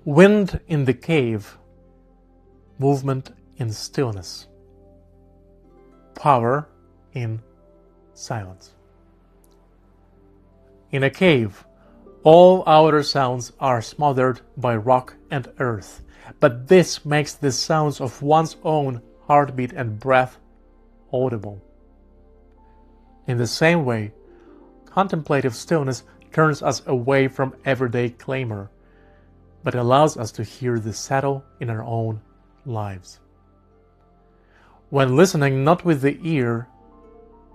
Wind in the cave, movement in stillness, power in silence. In a cave, all outer sounds are smothered by rock and earth, but this makes the sounds of one's own heartbeat and breath audible. In the same way, contemplative stillness turns us away from everyday clamor, but allows us to hear the subtle in our own lives. When listening not with the ear,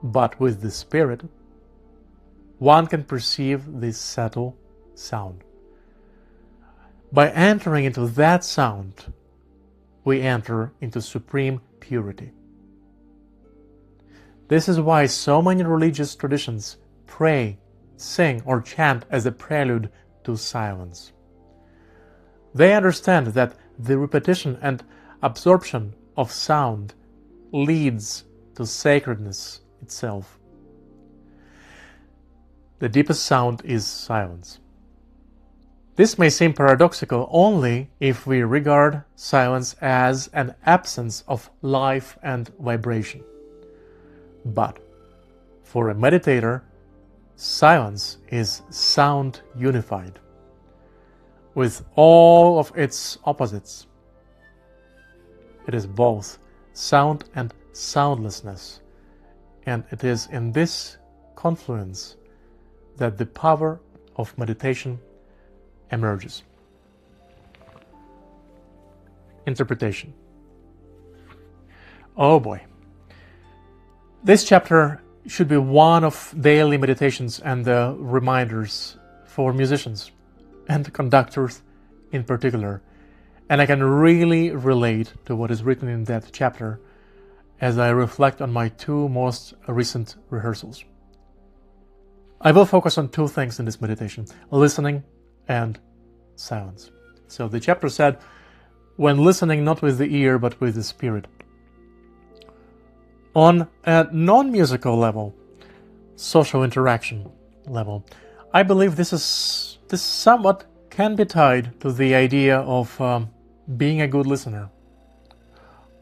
but with the spirit, one can perceive this subtle sound. By entering into that sound, we enter into supreme purity. This is why so many religious traditions pray, sing, or chant as a prelude to silence. They understand that the repetition and absorption of sound leads to sacredness itself. The deepest sound is silence. This may seem paradoxical only if we regard silence as an absence of life and vibration. But for a meditator, silence is sound unified with all of its opposites. It is both sound and soundlessness, and it is in this confluence that the power of meditation emerges. Interpretation. Oh boy. This chapter should be one of daily meditations and reminders for musicians and conductors in particular. And I can really relate to what is written in that chapter as I reflect on my two most recent rehearsals. I will focus on two things in this meditation: listening and silence. So the chapter said, when listening not with the ear but with the spirit. On a non-musical level, social interaction level, I believe this somewhat can be tied to the idea of being a good listener.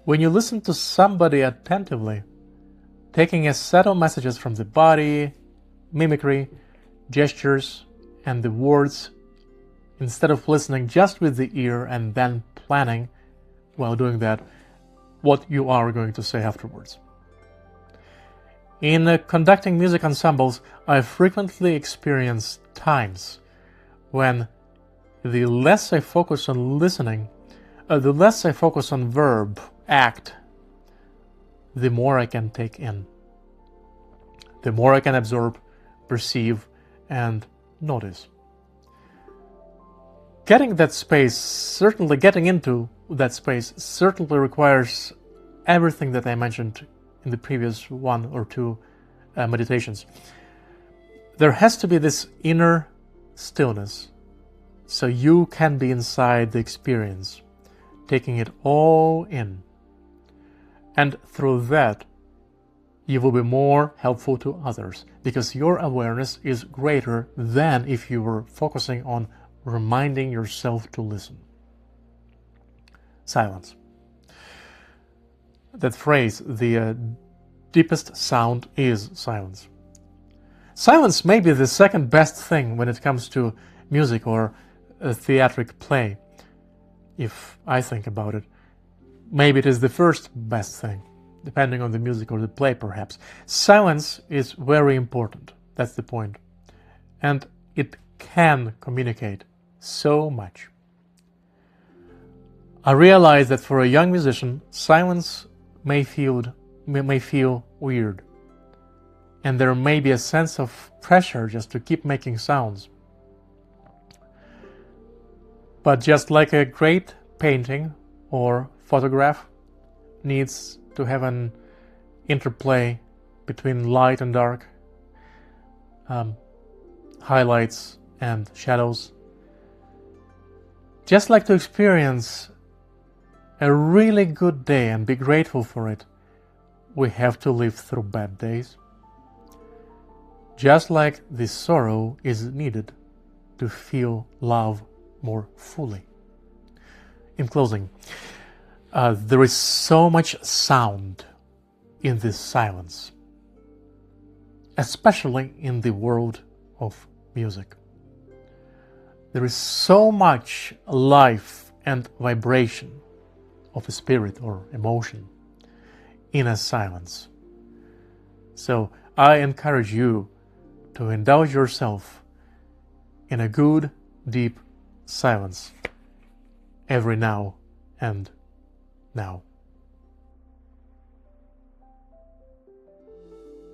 When you listen to somebody attentively, taking a set of messages from the body, mimicry, gestures, and the words, instead of listening just with the ear and then planning, while doing that, what you are going to say afterwards. In conducting music ensembles, I frequently experience times when the less I focus on listening, the less I focus on verb, act, the more I can take in, the more I can absorb, perceive, and notice. Getting into that space certainly requires everything that I mentioned in the previous one or two meditations. There has to be this inner stillness, so you can be inside the experience, taking it all in. And through that, you will be more helpful to others, because your awareness is greater than if you were focusing on reminding yourself to listen. Silence. That phrase, the deepest sound is silence. Silence may be the second best thing when it comes to music or a theatric play. If I think about it, maybe it is the first best thing, depending on the music or the play perhaps. Silence is very important, that's the point. And it can communicate so much. I realize that for a young musician, silence may feel weird, and there may be a sense of pressure just to keep making sounds. But just like a great painting or photograph needs to have an interplay between light and dark, highlights and shadows, just like to experience a really good day and be grateful for it, we have to live through bad days. Just like the sorrow is needed to feel love more fully. in closing, there is so much sound in this silence, especially in the world of music. There is so much life and vibration of a spirit or emotion in a silence. So I encourage you to indulge yourself in a good, deep silence every now and now.